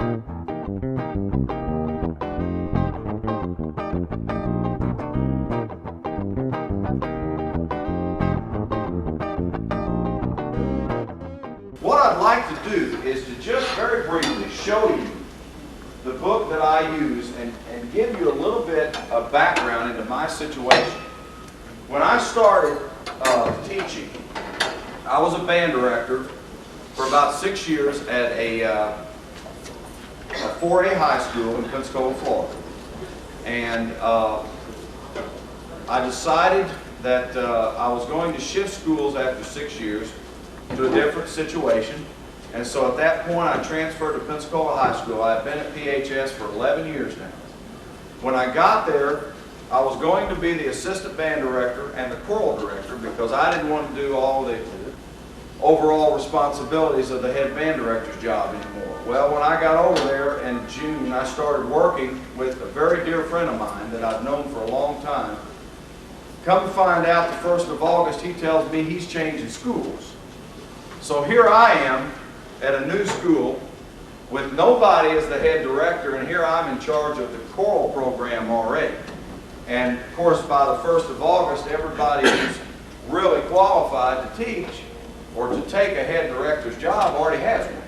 What I'd like to do is to just very briefly show you the book that I use and give you a little bit of background into my situation. When I started teaching, I was a band director for about 6 years at a 4A high school in Pensacola, Florida. And I decided that I was going to shift schools after 6 years to a different situation. And so at that point I transferred to Pensacola High School. I've been at PHS for 11 years now. When I got there, I was going to be the assistant band director and the choral director because I didn't want to do all the overall responsibilities of the head band director's job anymore. Well, when I got over there in June, I started working with a very dear friend of mine that I've known for a long time. Come to find out the 1st of August, he tells me he's changing schools. So here I am at a new school with nobody as the head director, and here I'm in charge of the choral program already. And of course, by the 1st of August, everybody who's really qualified to teach or to take a head director's job already has one.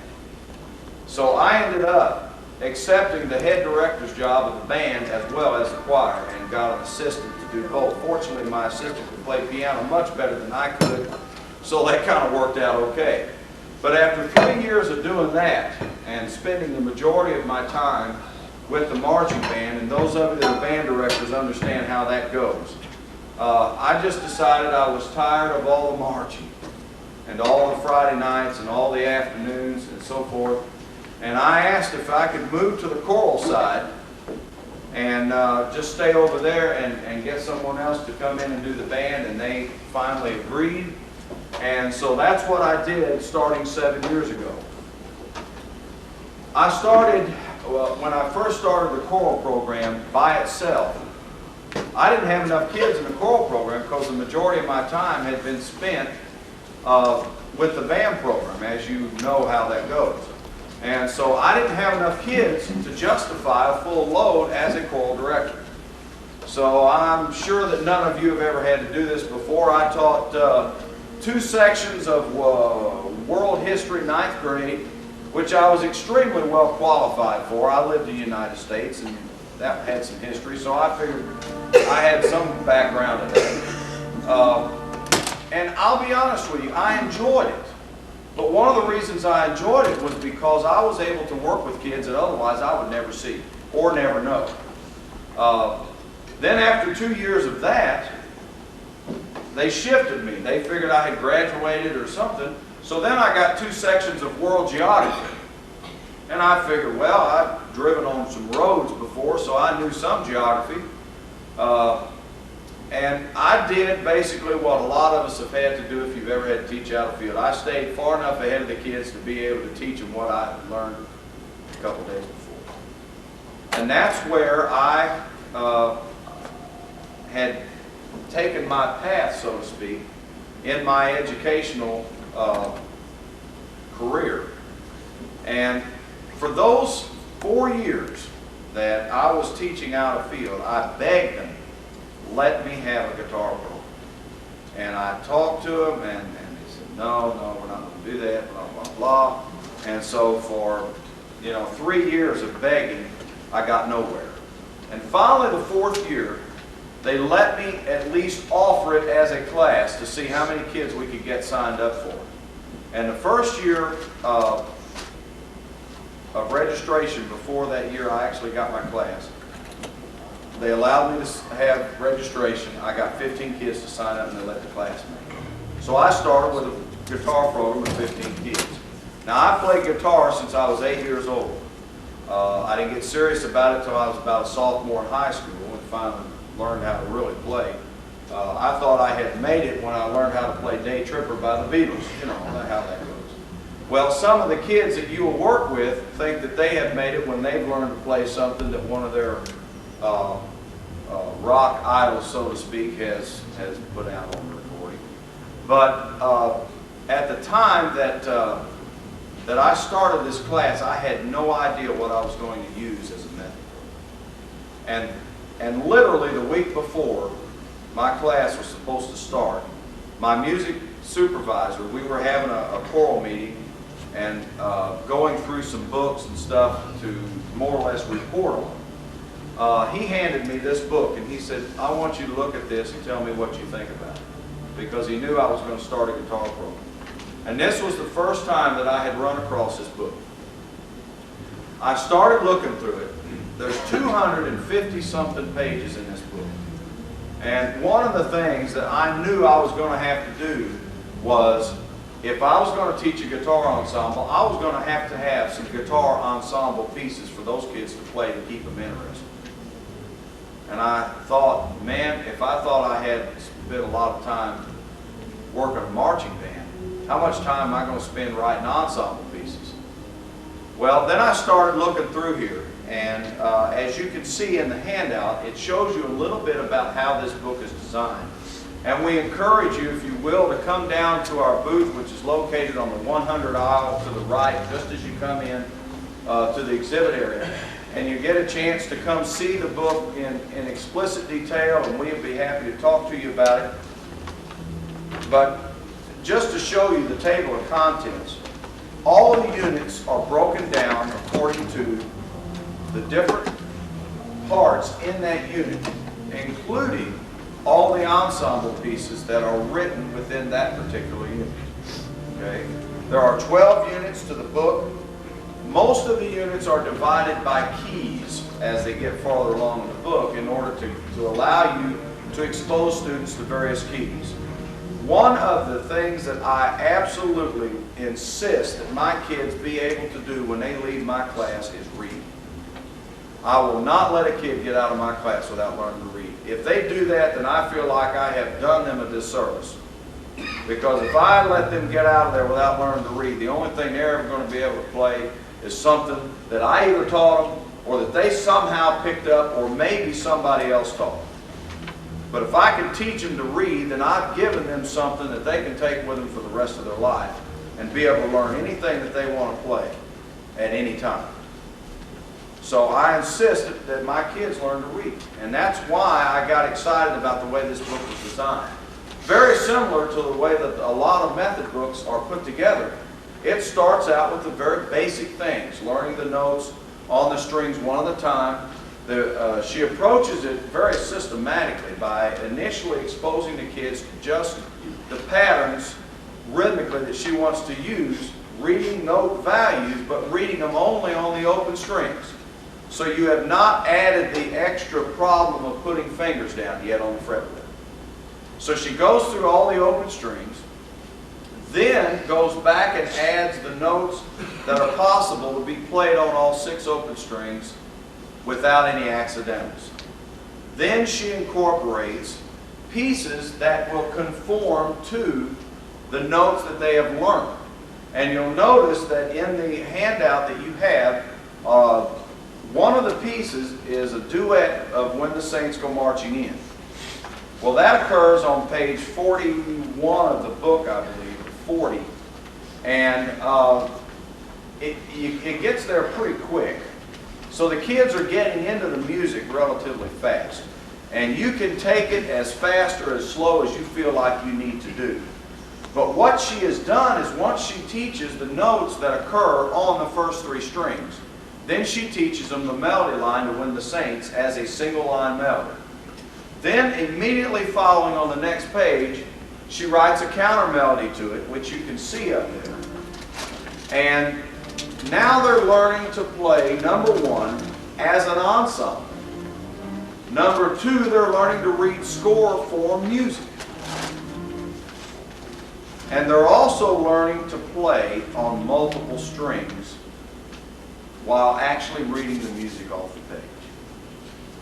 So I ended up accepting the head director's job of the band as well as the choir and got an assistant to do both. Fortunately, my assistant could play piano much better than I could, so that kind of worked out okay. But after 3 years of doing that and spending the majority of my time with the marching band, and those of you that are band directors understand how that goes, I just decided I was tired of all the marching and all the Friday nights and all the afternoons and so forth. And I asked if I could move to the choral side and just stay over there and get someone else to come in and do the band, and they finally agreed. And so that's what I did starting 7 years ago. I started, when I first started the choral program by itself, I didn't have enough kids in the choral program because the majority of my time had been spent with the band program, as you know how that goes. And so I didn't have enough kids to justify a full load as a choral director. So I'm sure that none of you have ever had to do this before. I taught 2 sections of world history, 9th grade, which I was extremely well qualified for. I lived in the United States and that had some history, so I figured I had some background in that. And I'll be honest with you, I enjoyed it. But one of the reasons I enjoyed it was because I was able to work with kids that otherwise I would never see or never know. Then after 2 years of that, they shifted me. They figured I had graduated or something. So then I got 2 sections of world geography. And I figured, well, I've driven on some roads before, so I knew some geography. And I did basically what a lot of us have had to do if you've ever had to teach out of field. I stayed far enough ahead of the kids to be able to teach them what I had learned a couple days before. And that's where I had taken my path, so to speak, in my educational career. And for those 4 years that I was teaching out of field, I begged them, let me have a guitar program. And I talked to them, and they said, no, we're not going to do that, blah, blah, blah. And so for 3 years of begging, I got nowhere. And finally, the 4th year, they let me at least offer it as a class to see how many kids we could get signed up for. And the first year of registration, before that year I actually got my class, they allowed me to have registration. I got 15 kids to sign up and they let the class make. So I started with a guitar program with 15 kids. Now I played guitar since I was 8 years old. I didn't get serious about it until I was about a sophomore in high school and finally learned how to really play. I thought I had made it when I learned how to play Day Tripper by the Beatles. You know how that goes. Well, some of the kids that you will work with think that they have made it when they've learned to play something that one of their rock idols, so to speak, has put out on recording. But at the time that that I started this class, I had no idea what I was going to use as a method book. And literally the week before my class was supposed to start, my music supervisor, we were having a choral meeting and going through some books and stuff to more or less report on. He handed me this book and he said, I want you to look at this and tell me what you think about it. Because he knew I was going to start a guitar program. And this was the first time that I had run across this book. I started looking through it. There's 250-something pages in this book. And one of the things that I knew I was going to have to do was, if I was going to teach a guitar ensemble, I was going to have some guitar ensemble pieces for those kids to play to keep them interested. And I thought, man, if I thought I had spent a lot of time working a marching band, how much time am I going to spend writing ensemble pieces? Well, then I started looking through here, and as you can see in the handout, it shows you a little bit about how this book is designed. And we encourage you, if you will, to come down to our booth, which is located on the 100 aisle to the right, just as you come in to the exhibit area. And you get a chance to come see the book in explicit detail, and we'd be happy to talk to you about it. But just to show you the table of contents, all the units are broken down according to the different parts in that unit, including all the ensemble pieces that are written within that particular unit. Okay? There are 12 units to the book. Most of the units are divided by keys as they get farther along in the book in order to allow you to expose students to various keys. One of the things that I absolutely insist that my kids be able to do when they leave my class is read. I will not let a kid get out of my class without learning to read. If they do that, then I feel like I have done them a disservice. Because if I let them get out of there without learning to read, the only thing they're ever going to be able to play is something that I either taught them or that they somehow picked up or maybe somebody else taught them. But if I can teach them to read, then I've given them something that they can take with them for the rest of their life and be able to learn anything that they want to play at any time. So I insist that my kids learn to read. And that's why I got excited about the way this book was designed. Very similar to the way that a lot of method books are put together. It starts out with the very basic things, learning the notes on the strings one at a time. She approaches it very systematically by initially exposing the kids to just the patterns rhythmically that she wants to use, reading note values, but reading them only on the open strings. So you have not added the extra problem of putting fingers down yet on the fretboard. So she goes through all the open strings, then goes back and adds the notes that are possible to be played on all 6 open strings without any accidentals. Then she incorporates pieces that will conform to the notes that they have learned. And you'll notice that in the handout that you have, one of the pieces is a duet of When the Saints Go Marching In. Well, that occurs on page 41 of the book, I believe, 40. And it gets there pretty quick. So the kids are getting into the music relatively fast. And you can take it as fast or as slow as you feel like you need to do. But what she has done is once she teaches the notes that occur on the first 3 strings, then she teaches them the melody line to When the Saints as a single line melody. Then immediately following on the next page, she writes a counter melody to it, which you can see up there. And now they're learning to play, number 1, as an ensemble. Number 2, they're learning to read score form music. And they're also learning to play on multiple strings while actually reading the music off the page.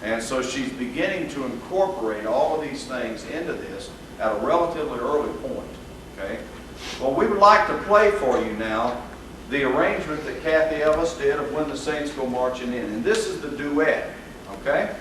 And so she's beginning to incorporate all of these things into this at a relatively early point. Okay? Well, we would like to play for you now the arrangement that Kathy Ellis did of When the Saints Go Marching In. And this is the duet. Okay?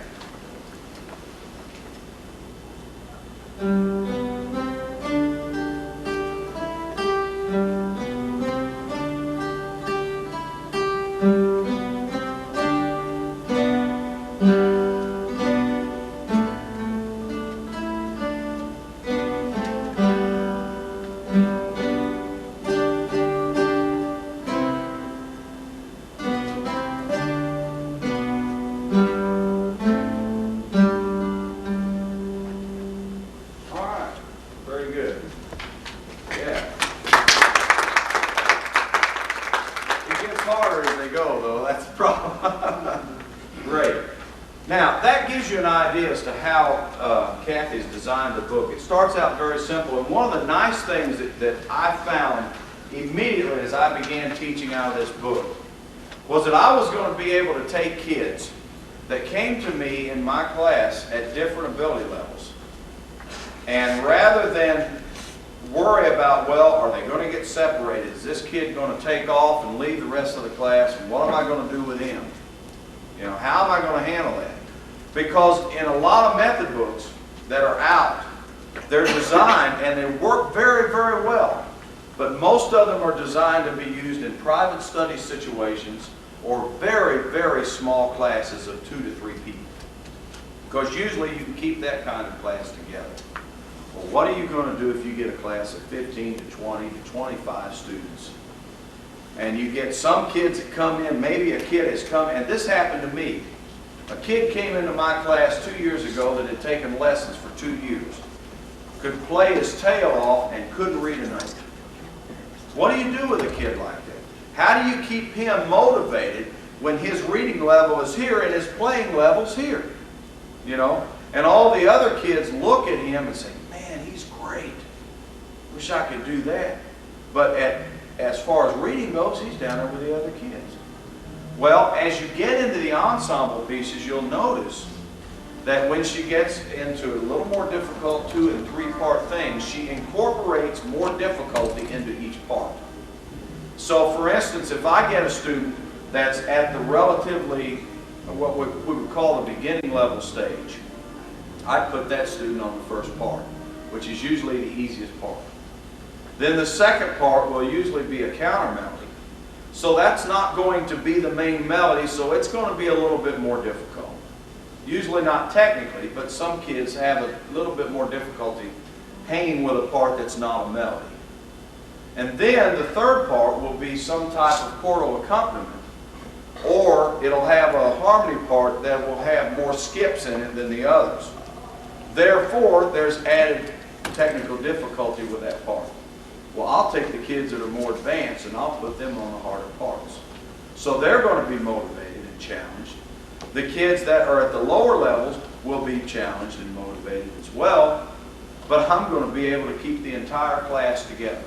That's the problem. Great. Now, that gives you an idea as to how Kathy's designed the book. It starts out very simple, and one of the nice things that I found immediately as I began teaching out of this book was that I was going to be able to take kids that came to me in my class at different ability levels, and rather than worry about, well, are they going to get separated? Is this kid going to take off and leave the rest of the class? And what am I going to do with him? You know, how am I going to handle that? Because in a lot of method books that are out, they're designed and they work very, very well. But most of them are designed to be used in private study situations or very, very small classes of 2 to 3 people. Because usually you can keep that kind of class together. Well, what are you going to do if you get a class of 15 to 20 to 25 students? And you get some kids that come in, maybe a kid has come, and this happened to me. A kid came into my class 2 years ago that had taken lessons for 2 years. Could play his tail off and couldn't read a note. What do you do with a kid like that? How do you keep him motivated when his reading level is here and his playing level's here? You know? And all the other kids look at him and say, man, he's great. Wish I could do that. But as far as reading goes, he's down there with the other kids. Well, as you get into the ensemble pieces, you'll notice that when she gets into a little more difficult 2- and 3-part things, she incorporates more difficulty into each part. So, for instance, if I get a student that's at the relatively, what we would call the beginning level stage, I put that student on the first part, which is usually the easiest part. Then the second part will usually be a counter melody. So that's not going to be the main melody, so it's going to be a little bit more difficult. Usually not technically, but some kids have a little bit more difficulty hanging with a part that's not a melody. And then the third part will be some type of chordal accompaniment. Or it'll have a harmony part that will have more skips in it than the others. Therefore, there's added technical difficulty with that part. Well, I'll take the kids that are more advanced and I'll put them on the harder parts. So they're going to be motivated and challenged. The kids that are at the lower levels will be challenged and motivated as well, but I'm going to be able to keep the entire class together.